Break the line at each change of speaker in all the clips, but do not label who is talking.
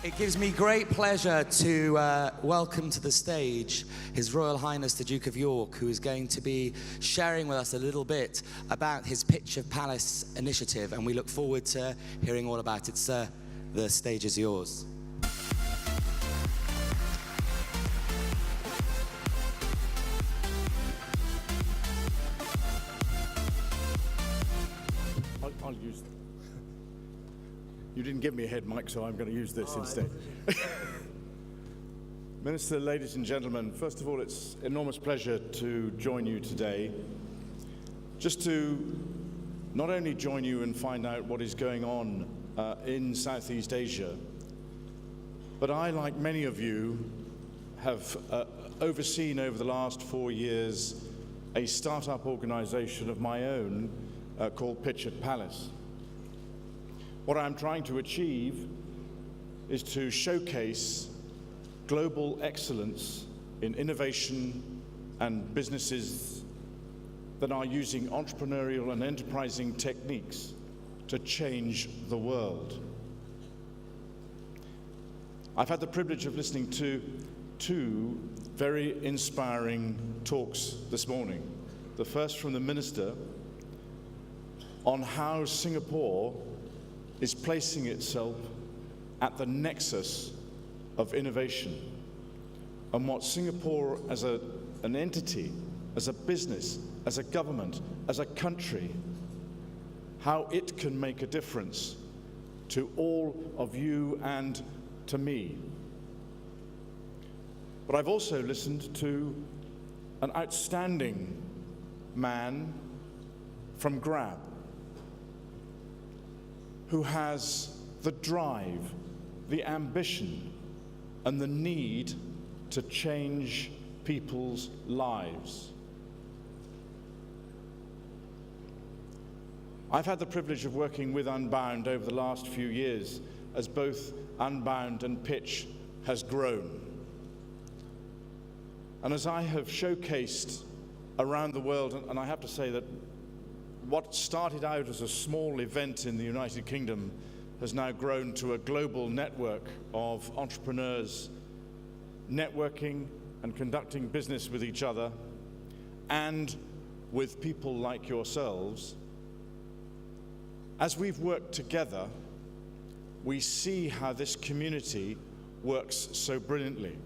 It gives me great pleasure to welcome to the stage His Royal Highness the Duke of York, who is going to be sharing with us a little bit about his Pitch of Palace initiative, and we look forward to hearing all about it. Sir, the stage is yours.
I'll use them. You didn't give me a head mic, so I'm going to use this instead. Minister, ladies and gentlemen, first of all, it's an enormous pleasure to join you today, just to not only join you and find out what is going on in Southeast Asia, but I, like many of you, have overseen over the last 4 years a startup organization of my own called Pitch of Palace. What I'm trying to achieve is to showcase global excellence in innovation and businesses that are using entrepreneurial and enterprising techniques to change the world. I've had the privilege of listening to two very inspiring talks this morning. The first from the Minister on how Singapore is placing itself at the nexus of innovation, and what Singapore as an entity, as a business, as a government, as a country, how it can make a difference to all of you and to me. But I've also listened to an outstanding man from Grab, who has the drive, the ambition, and the need to change people's lives. I've had the privilege of working with Unbound over the last few years as both Unbound and Pitch has grown. And as I have showcased around the world, and I have to say that what started out as a small event in the United Kingdom has now grown to a global network of entrepreneurs networking and conducting business with each other and with people like yourselves. As we've worked together, we see how this community works so brilliantly.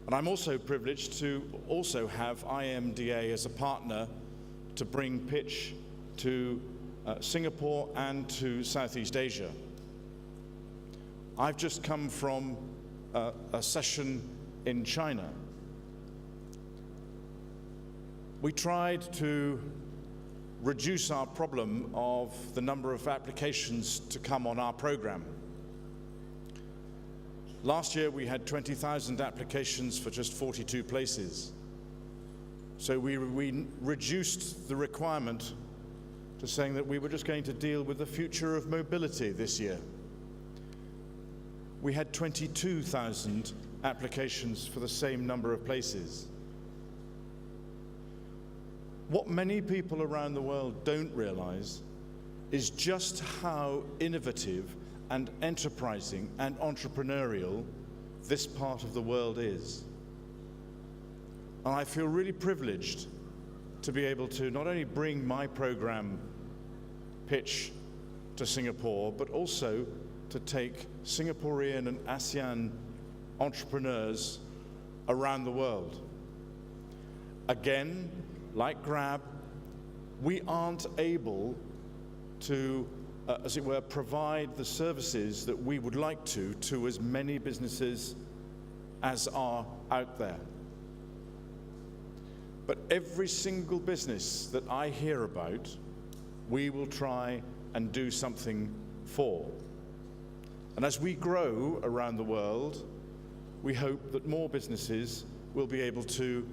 And I'm also privileged to also have IMDA as a partner to bring Pitch to Singapore and to Southeast Asia. I've just come from a session in China. We tried to reduce our problem of the number of applications to come on our program. Last year we had 20,000 applications for just 42 places. So we reduced the requirement to saying that we were just going to deal with the future of mobility this year. We had 22,000 applications for the same number of places. What many people around the world don't realize is just how innovative and enterprising and entrepreneurial this part of the world is. And I feel really privileged to be able to not only bring my program Pitch to Singapore, but also to take Singaporean and ASEAN entrepreneurs around the world. Again, like Grab, we aren't able to, as it were, provide the services that we would like to as many businesses as are out there. But every single business that I hear about, we will try and do something for. And as we grow around the world, we hope that more businesses will be able to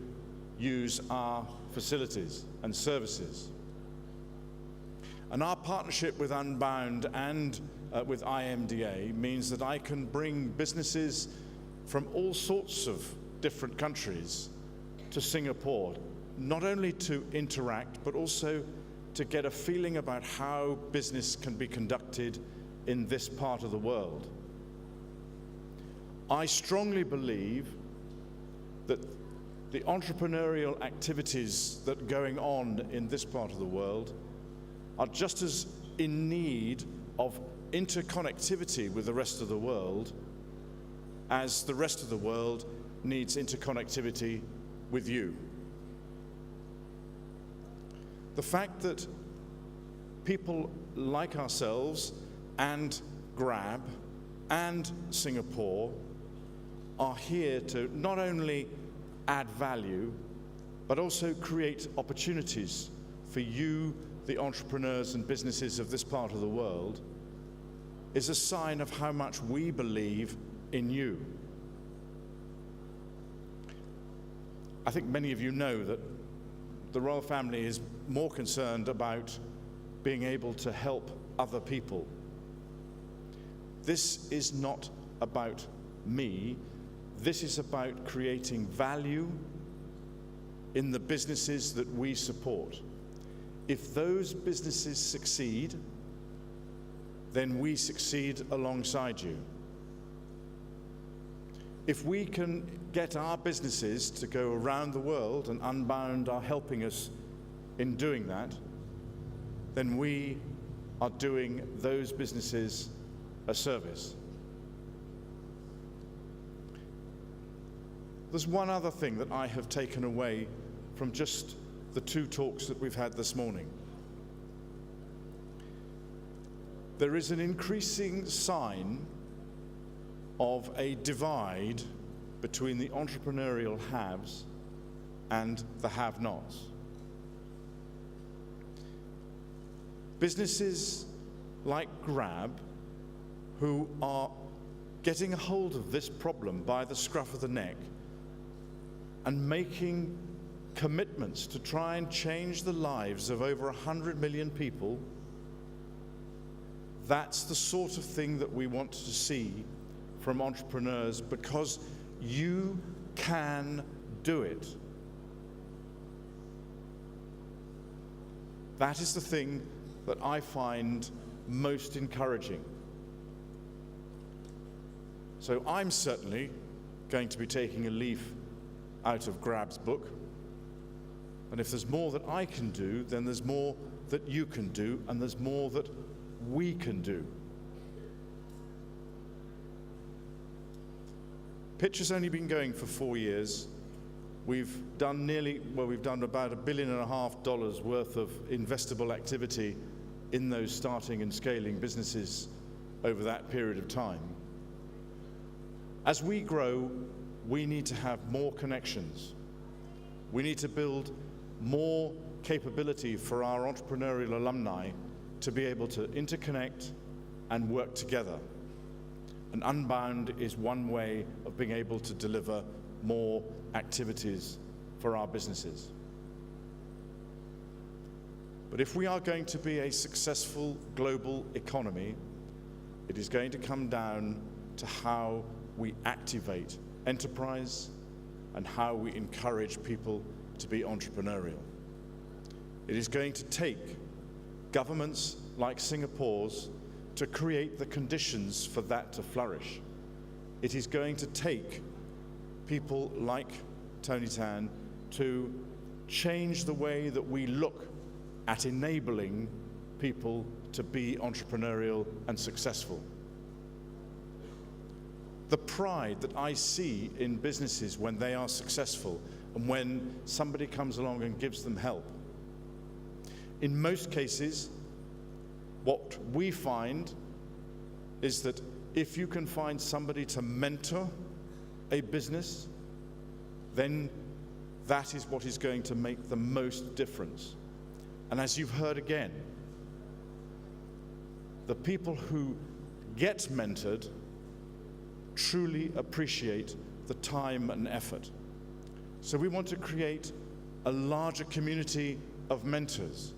use our facilities and services. And our partnership with Unbound and with IMDA means that I can bring businesses from all sorts of different countries to Singapore, not only to interact, but also to get a feeling about how business can be conducted in this part of the world. I strongly believe that the entrepreneurial activities that are going on in this part of the world are just as in need of interconnectivity with the rest of the world as the rest of the world needs interconnectivity with you. The fact that people like ourselves and Grab and Singapore are here to not only add value, but also create opportunities for you, the entrepreneurs and businesses of this part of the world, is a sign of how much we believe in you. I think many of you know that the royal family is more concerned about being able to help other people. This is not about me. This is about creating value in the businesses that we support. If those businesses succeed, then we succeed alongside you. If we can get our businesses to go around the world, and Unbound are helping us in doing that, then we are doing those businesses a service. There's one other thing that I have taken away from just the two talks that we've had this morning. There is an increasing sign of a divide between the entrepreneurial haves and the have-nots. Businesses like Grab, who are getting a hold of this problem by the scruff of the neck and making commitments to try and change the lives of over 100 million people, that's the sort of thing that we want to see from entrepreneurs, because you can do it. That is the thing that I find most encouraging. So I'm certainly going to be taking a leaf out of Grab's book. And if there's more that I can do, then there's more that you can do, and there's more that we can do. Pitch has only been going for 4 years. We've done about $1.5 billion worth of investable activity in those starting and scaling businesses over that period of time. As we grow, we need to have more connections. We need to build more capability for our entrepreneurial alumni to be able to interconnect and work together. And Unbound is one way of being able to deliver more activities for our businesses. But if we are going to be a successful global economy, it is going to come down to how we activate enterprise and how we encourage people to be entrepreneurial. It is going to take governments like Singapore's to create the conditions for that to flourish. It is going to take people like Tony Tan to change the way that we look at enabling people to be entrepreneurial and successful. The pride that I see in businesses when they are successful and when somebody comes along and gives them help. In most cases, what we find is that if you can find somebody to mentor a business, then that is what is going to make the most difference. And as you've heard again, the people who get mentored truly appreciate the time and effort. So we want to create a larger community of mentors.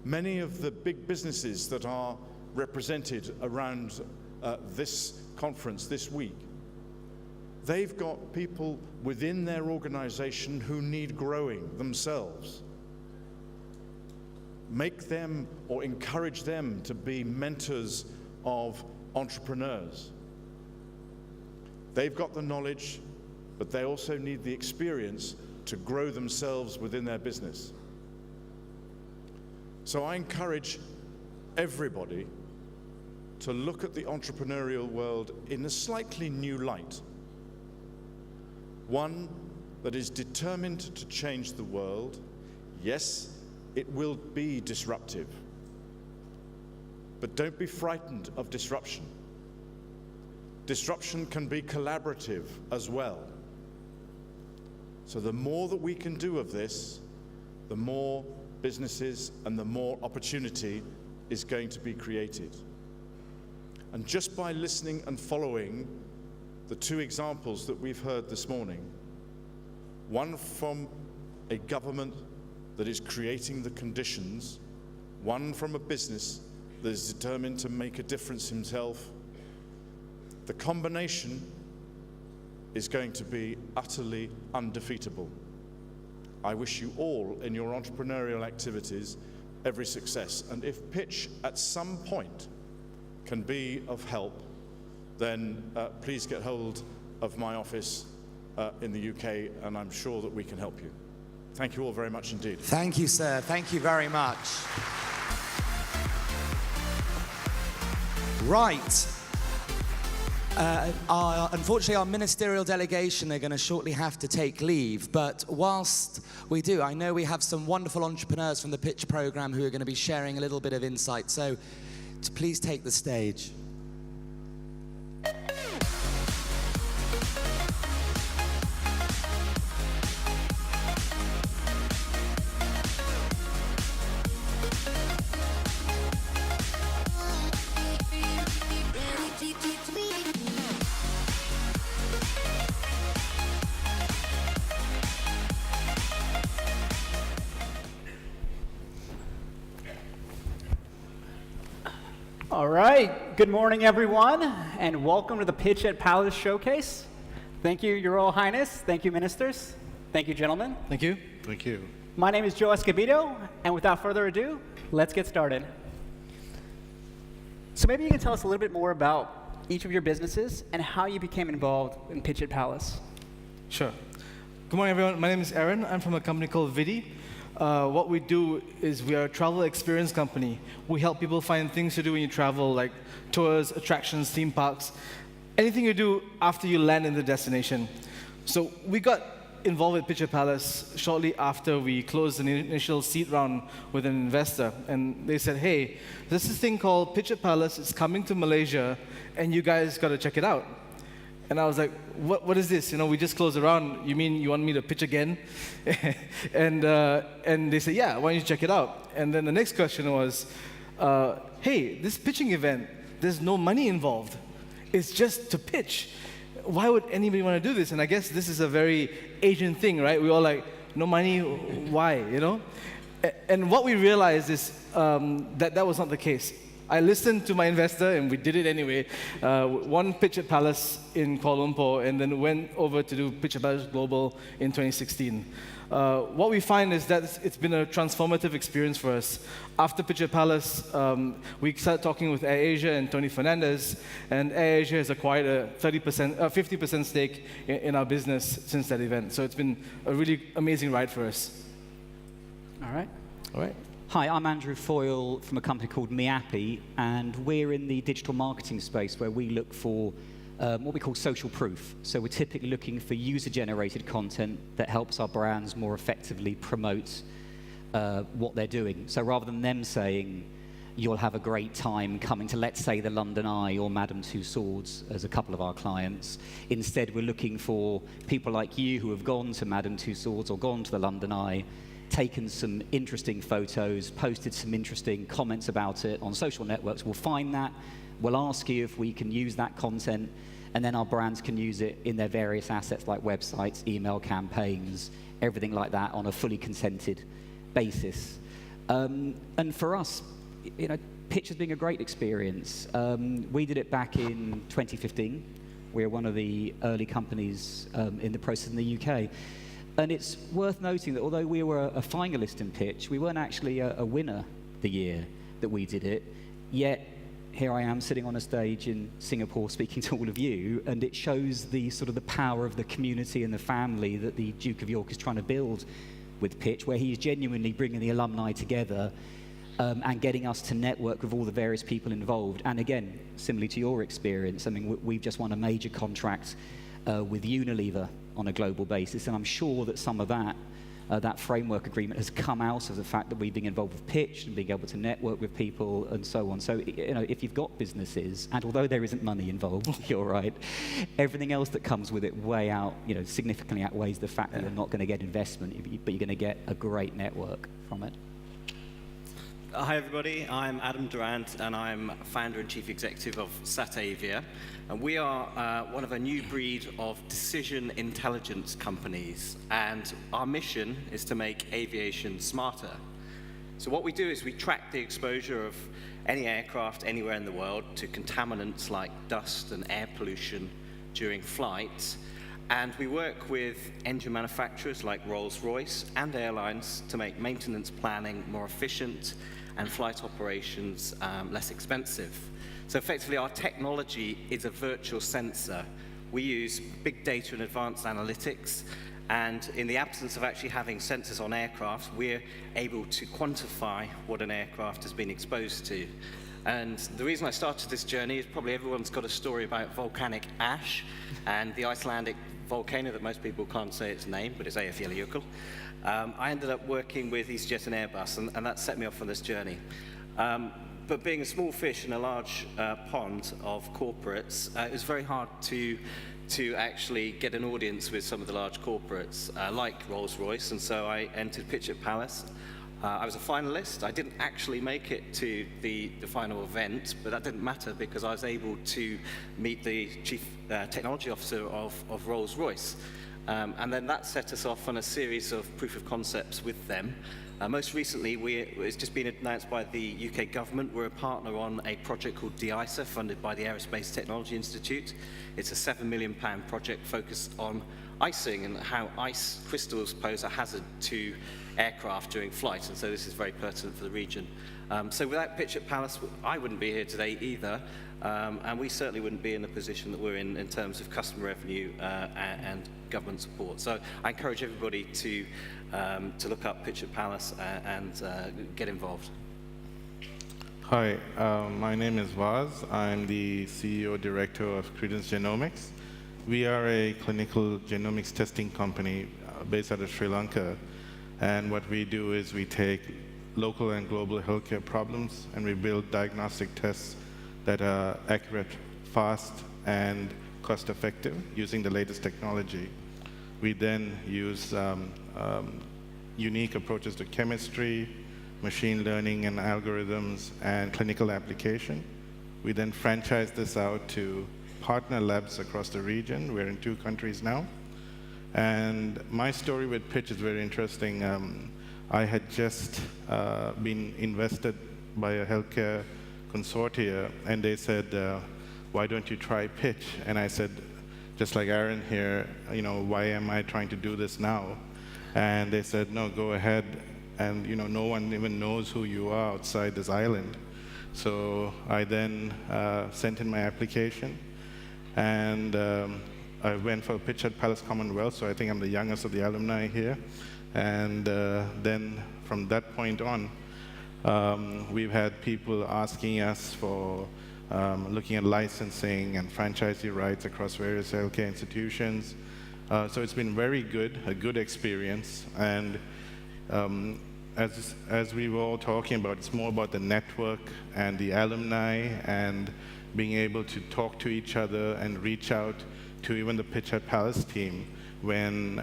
Many of the big businesses that are represented around this conference this week, they've got people within their organization who need growing themselves. Make them or encourage them to be mentors of entrepreneurs. They've got the knowledge, but they also need the experience to grow themselves within their business. So I encourage everybody to look at the entrepreneurial world in a slightly new light. One that is determined to change the world. Yes, it will be disruptive, but don't be frightened of disruption. Disruption can be collaborative as well. So the more that we can do of this, the more businesses and the more opportunity is going to be created. And just by listening and following the two examples that we've heard this morning, one from a government that is creating the conditions, one from a business that is determined to make a difference himself, the combination is going to be utterly undefeatable. I wish you all in your entrepreneurial activities every success. And if pitch at some point can be of help, then please get hold of my office in the UK, and I'm sure that we can help you. Thank you all very much indeed.
Thank you, sir. Thank you very much. Right. Unfortunately, our ministerial delegation are going to shortly have to take leave. But whilst we do, I know we have some wonderful entrepreneurs from the Pitch program who are going to be sharing a little bit of insight. So please take the stage.
All right, good morning everyone, and welcome to the Pitch at Palace Showcase. Thank you, Your Royal Highness. Thank you, ministers. Thank you, gentlemen.
Thank you.
Thank you.
My name is Joe Escobedo, and without further ado, let's get started. So maybe you can tell us a little bit more about each of your businesses and how you became involved in Pitch at Palace.
Sure. Good morning, everyone. My name is Aaron. I'm from a company called Vidi. What we do is we are a travel experience company. We help people find things to do when you travel, like tours, attractions, theme parks, anything you do after you land in the destination. So we got involved with Pitch at Palace shortly after we closed an initial seed round with an investor. And they said, hey, there's this thing called Pitch at Palace. It's coming to Malaysia, and you guys got to check it out. And I was like, what is this? You know, we just closed a round. You mean you want me to pitch again? and they said, yeah, why don't you check it out? And then the next question was, hey, this pitching event, there's no money involved. It's just to pitch. Why would anybody want to do this? And I guess this is a very Asian thing, right? We all like, no money, why, you know? And what we realized is that was not the case. I listened to my investor, and we did it anyway. One Pitch at Palace in Kuala Lumpur, and then went over to do Pitch at Palace Global in 2016. What we find is that it's been a transformative experience for us. After Pitch at Palace, we started talking with AirAsia and Tony Fernandez, and AirAsia has acquired a 50% stake in our business since that event. So it's been a really amazing ride for us.
All right.
All right.
Hi, I'm Andrew Foyle from a company called Miappi, and we're in the digital marketing space where we look for what we call social proof. So we're typically looking for user-generated content that helps our brands more effectively promote what they're doing. So rather than them saying, you'll have a great time coming to, let's say, the London Eye or Madame Tussauds as a couple of our clients, instead we're looking for people like you who have gone to Madame Tussauds or gone to the London Eye, taken some interesting photos, posted some interesting comments about it on social networks. We'll find that, we'll ask you if we can use that content, and then our brands can use it in their various assets like websites, email campaigns, everything like that on a fully consented basis. And for us, you know, pitch has been a great experience. We did it back in 2015. We're one of the early companies in the process in the UK. And it's worth noting that although we were a finalist in pitch, we weren't actually a winner the year that we did it, yet here I am sitting on a stage in Singapore speaking to all of you, and it shows the sort of the power of the community and the family that the Duke of York is trying to build with Pitch, where he is genuinely bringing the alumni together and getting us to network with all the various people involved. And again, similarly to your experience, I mean, we've just won a major contract with Unilever on a global basis, and I'm sure that some of that framework agreement has come out of the fact that we've been involved with Pitch and being able to network with people and so on. So, if you've got businesses, and although there isn't money involved, you're right, everything else that comes with it significantly outweighs the fact that you're not going to get investment, but you're going to get a great network from it.
Hi everybody, I'm Adam Durant and I'm founder and chief executive of Satavia. And we are one of a new breed of decision intelligence companies, and our mission is to make aviation smarter. So what we do is we track the exposure of any aircraft anywhere in the world to contaminants like dust and air pollution during flights. And we work with engine manufacturers like Rolls-Royce and airlines to make maintenance planning more efficient and flight operations less expensive. So effectively, our technology is a virtual sensor. We use big data and advanced analytics, and in the absence of actually having sensors on aircraft, we're able to quantify what an aircraft has been exposed to. And the reason I started this journey is probably everyone's got a story about volcanic ash and the Icelandic volcano that most people can't say its name, but it's Eyjafjallajökull. I ended up working with EasyJet and Airbus, and that set me off on this journey. But being a small fish in a large pond of corporates, it was very hard to actually get an audience with some of the large corporates, like Rolls-Royce, and so I entered Pitch at Palace. I was a finalist. I didn't actually make it to the final event, but that didn't matter because I was able to meet the chief technology officer of Rolls-Royce. And then that set us off on a series of proof of concepts with them. Most recently, it's just been announced by the UK government. We're a partner on a project called DISA, funded by the Aerospace Technology Institute. It's a £7 million project focused on icing and how ice crystals pose a hazard to aircraft during flight, and so this is very pertinent for the region. So without Pitch at Palace, I wouldn't be here today either, and we certainly wouldn't be in the position that we're in terms of customer revenue and government support. So I encourage everybody to look up Pitch at Palace and get involved.
Hi, my name is Vaz. I'm the CEO Director of Credence Genomics. We are a clinical genomics testing company based out of Sri Lanka. And what we do is we take local and global healthcare problems and we build diagnostic tests that are accurate, fast, and cost-effective using the latest technology. We then use unique approaches to chemistry, machine learning and algorithms, and clinical application. We then franchise this out to partner labs across the region. We're in 2 countries now. And my story with Pitch is very interesting. I had just been invested by a healthcare consortia, and they said, why don't you try Pitch? And I said, just like Aaron here, why am I trying to do this now? And they said, no, go ahead. And no one even knows who you are outside this island. So I then sent in my application, and I went for Pitch at Palace Commonwealth, so I think I'm the youngest of the alumni here. And then from that point on, we've had people asking us for looking at licensing and franchisee rights across various healthcare institutions. So it's been very good, a good experience. And as we were all talking about, it's more about the network and the alumni and being able to talk to each other and reach out to even the Pitch at Palace team when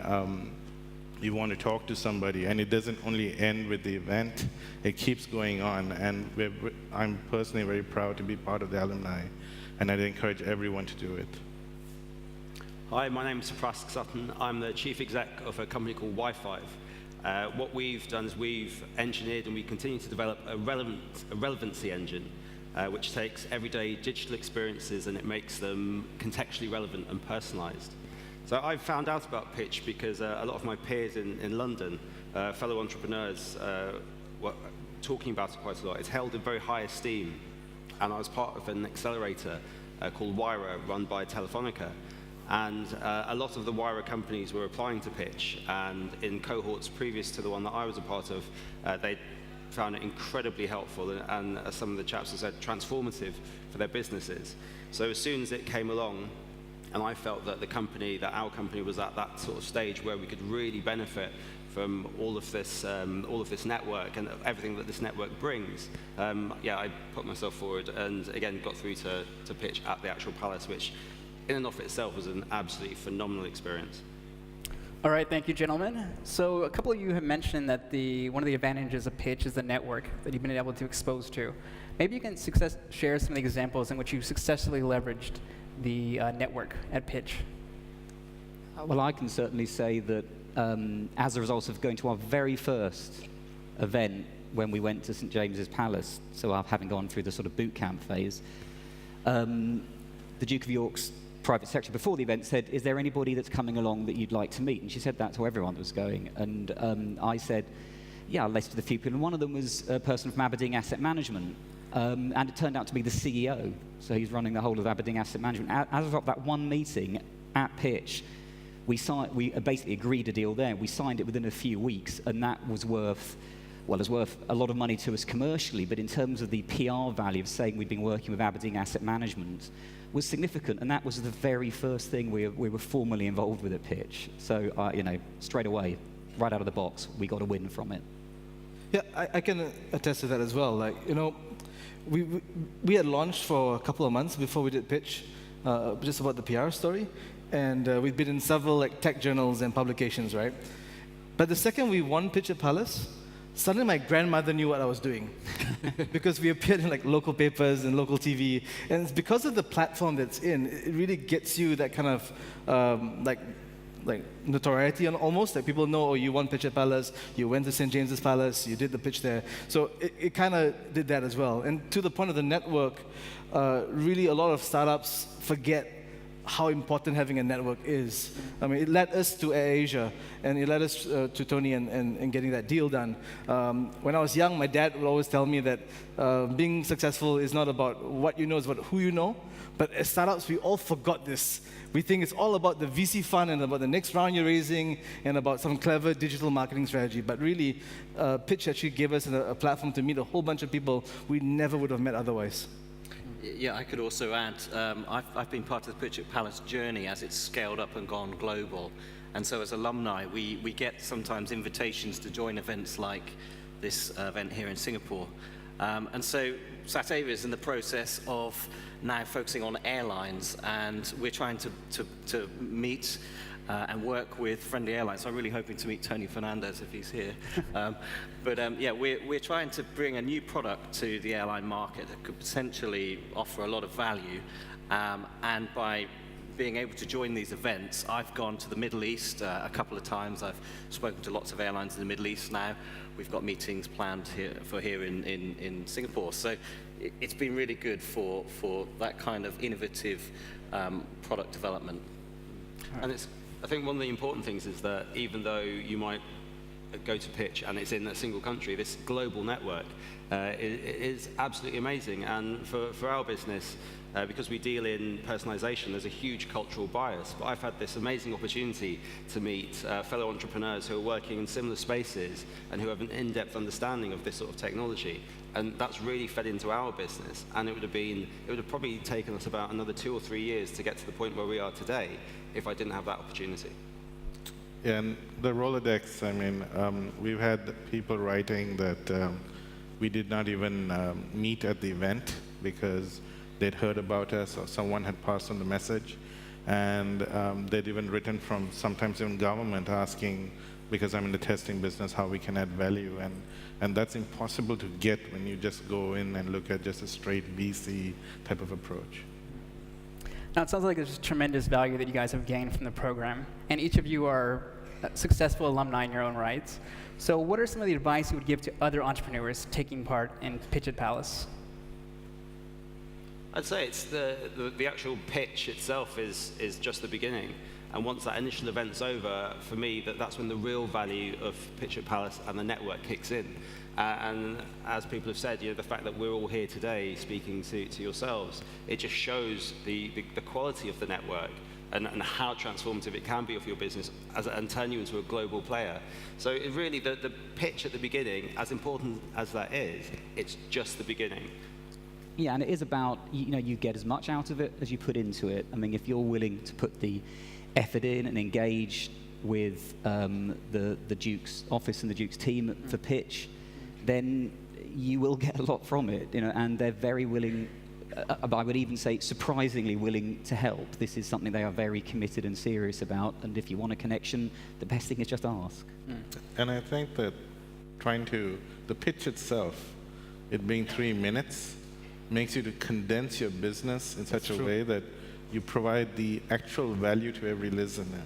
you want to talk to somebody. And it doesn't only end with the event, it keeps going on. And I'm personally very proud to be part of the alumni, and I'd encourage everyone to do it.
Hi, my name is Prask Sutton. I'm the chief exec of a company called Wi-Fi. What we've done is we've engineered and we continue to develop a relevancy engine, which takes everyday digital experiences and it makes them contextually relevant and personalized. So I found out about Pitch because a lot of my peers in London, fellow entrepreneurs, were talking about it quite a lot. It's held in very high esteem. and I was part of an accelerator called Wyra, run by Telefonica. And a lot of the Wyra companies were applying to pitch, and in cohorts previous to the one that I was a part of, they found it incredibly helpful, and as some of the chaps have said, transformative for their businesses. So as soon as it came along, and I felt that our company was at that sort of stage where we could really benefit from all of this network and everything that this network brings, I put myself forward and again got through to pitch at the actual Palace, which in and of itself was an absolutely phenomenal experience.
All right, thank you, gentlemen. So a couple of you have mentioned that one of the advantages of pitch is the network that you've been able to expose to. Maybe you can share some of the examples in which you successfully leveraged the network at pitch.
Well, I can certainly say that as a result of going to our very first event when we went to St. James's Palace, so having gone through the sort of boot camp phase, the Duke of York's private secretary before the event said, "Is there anybody that's coming along that you'd like to meet?" And she said that to everyone that was going. And I said, "Yeah," I listed a few people, and one of them was a person from Aberdeen Asset Management. And it turned out to be the CEO, so he's running the whole of Aberdeen Asset Management. As of that one meeting at pitch, we basically agreed a deal there. We signed it within a few weeks, and that was worth a lot of money to us commercially, but in terms of the PR value of saying we'd been working with Aberdeen Asset Management was significant, and that was the very first thing we were formally involved with at pitch. So, straight away, right out of the box, we got a win from it.
Yeah, I can attest to that as well. We had launched for a couple of months before we did pitch, just about the PR story, and we'd been in several tech journals and publications, right? But the second we won pitch at Palace, suddenly my grandmother knew what I was doing because we appeared in local papers and local TV, and it's because of the platform that's in, it really gets you that kind of notoriety, and almost that people know, oh, you won pitch at Palace, you went to St. James's Palace, you did the pitch there. So it kind of did that as well. And to the point of the network, really a lot of startups forget how important having a network is. I mean, it led us to AirAsia, and it led us to Tony and getting that deal done. When I was young, my dad would always tell me that being successful is not about what you know, it's about who you know. But as startups, we all forgot this. We think it's all about the VC fund and about the next round you're raising and about some clever digital marketing strategy. But really, pitch actually gave us a platform to meet a whole bunch of people we never would have met otherwise.
Yeah, I could also add, I've been part of the Pitch at Palace journey as it's scaled up and gone global. And so as alumni, we get sometimes invitations to join events like this event here in Singapore. And so Satavia is in the process of now focusing on airlines, and we're trying to meet and work with friendly airlines. So I'm really hoping to meet Tony Fernandez if he's here. We're trying to bring a new product to the airline market that could potentially offer a lot of value. And by being able to join these events, I've gone to the Middle East a couple of times. I've spoken to lots of airlines in the Middle East now. We've got meetings planned here in Singapore. So it's been really good for that kind of innovative product development.
Right. And I think one of the important things is that even though you might go to pitch and it's in a single country, this global network is absolutely amazing. And for our business, because we deal in personalization, there's a huge cultural bias. But I've had this amazing opportunity to meet fellow entrepreneurs who are working in similar spaces and who have an in-depth understanding of this sort of technology. And that's really fed into our business. And it would have probably taken us about another 2 or 3 years to get to the point where we are today if I didn't have that opportunity.
Yeah, and the Rolodex, we've had people writing that we did not even meet at the event because they'd heard about us or someone had passed on the message. And they'd even written from sometimes even government asking, because I'm in the testing business, how we can add value. And that's impossible to get when you just go in and look at just a straight VC type of approach.
Now, it sounds like there's tremendous value that you guys have gained from the program, and each of you are successful alumni in your own rights. So what are some of the advice you would give to other entrepreneurs taking part in Pitch at Palace?
I'd say it's the actual pitch itself is just the beginning. And once that initial event's over, for me, that's when the real value of Pitch at Palace and the network kicks in. And as people have said, the fact that we're all here today speaking to yourselves, it just shows the quality of the network and how transformative it can be for your business and turn you into a global player. So it really, the pitch at the beginning, as important as that is, it's just the beginning.
Yeah, and it is about, you get as much out of it as you put into it. I mean, if you're willing to put the effort in and engage with the Duke's office and the Duke's team for pitch, then you will get a lot from it, and they're very willing, I would even say surprisingly willing to help. This is something they are very committed and serious about, and if you want a connection, the best thing is just ask.
And I think that the pitch itself, it being 3 minutes, makes you to condense your business in such a way that you provide the actual value to every listener.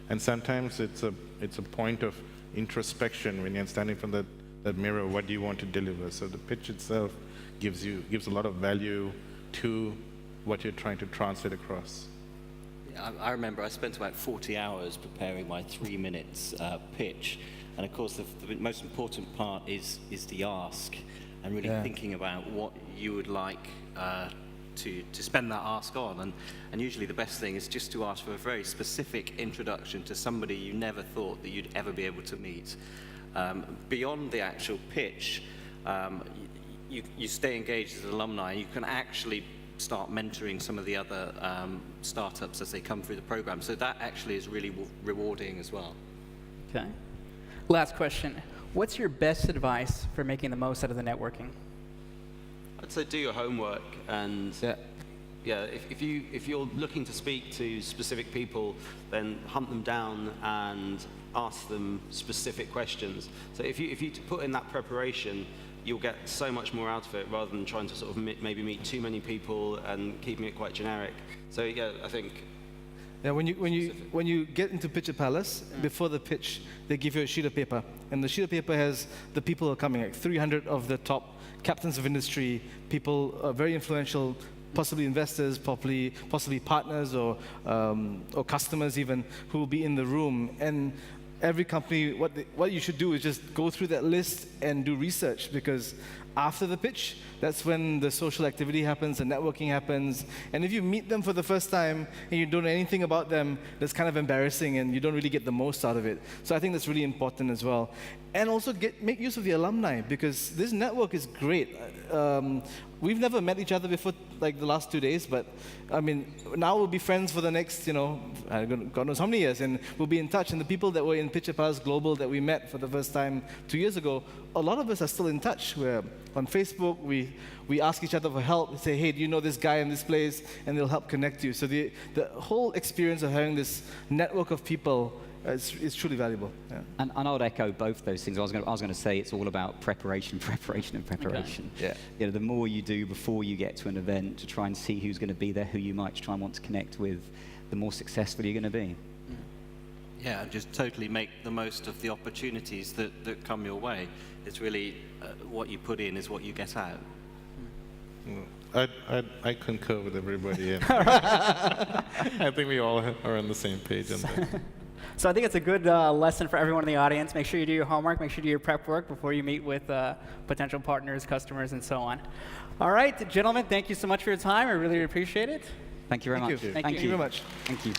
And sometimes it's a point of introspection when you're standing from that mirror, what do you want to deliver? So the pitch itself gives a lot of value to what you're trying to translate across.
Yeah, I remember I spent about 40 hours preparing my 3 minutes pitch. And of course, the most important part is the ask, and really thinking about what you would like to spend that ask on. And usually the best thing is just to ask for a very specific introduction to somebody you never thought that you'd ever be able to meet. Beyond the actual pitch, you stay engaged as alumni. You can actually start mentoring some of the other startups as they come through the program. So that actually is really rewarding as well.
Okay. Last question. What's your best advice for making the most out of the networking?
I'd say do your homework, and if you're looking to speak to specific people, then hunt them down and ask them specific questions. So if you put in that preparation, you'll get so much more out of it rather than trying to sort of maybe meet too many people and keeping it quite generic. So yeah, I think.
Yeah, when you get into Pitch at Palace, before the pitch, they give you a sheet of paper, and the sheet of paper has the people who are coming, like 300 of the top captains of industry, people very influential, possibly investors, possibly partners or customers even, who will be in the room. And every company, what you should do is just go through that list and do research, because after the pitch, that's when the social activity happens, the networking happens. And if you meet them for the first time and you don't know anything about them, that's kind of embarrassing and you don't really get the most out of it. So I think that's really important as well. And also make use of the alumni, because this network is great. We've never met each other before, like the last 2 days, but I mean, now we'll be friends for the next, God knows how many years, and we'll be in touch. And the people that were in Pitch at Palace Global that we met for the first time 2 years ago, a lot of us are still in touch. We're on Facebook, we ask each other for help. We say, hey, do you know this guy in this place? And they'll help connect you. So the whole experience of having this network of people is truly valuable. Yeah.
And I would echo both those things. I was going to say it's all about preparation.
Okay.
Yeah. The more you do before you get to an event to try and see who's going to be there, who you might try and want to connect with, the more successful you're going to be.
Yeah, just totally make the most of the opportunities that come your way. It's really what you put in is what you get out.
I concur with everybody. I think we all are on the same page on that.
So I think it's a good lesson for everyone in the audience. Make sure you do your homework. Make sure you do your prep work before you meet with potential partners, customers, and so on. All right, gentlemen, thank you so much for your time. I really appreciate it.
Thank you very much.
Thank you very much.
Thank you.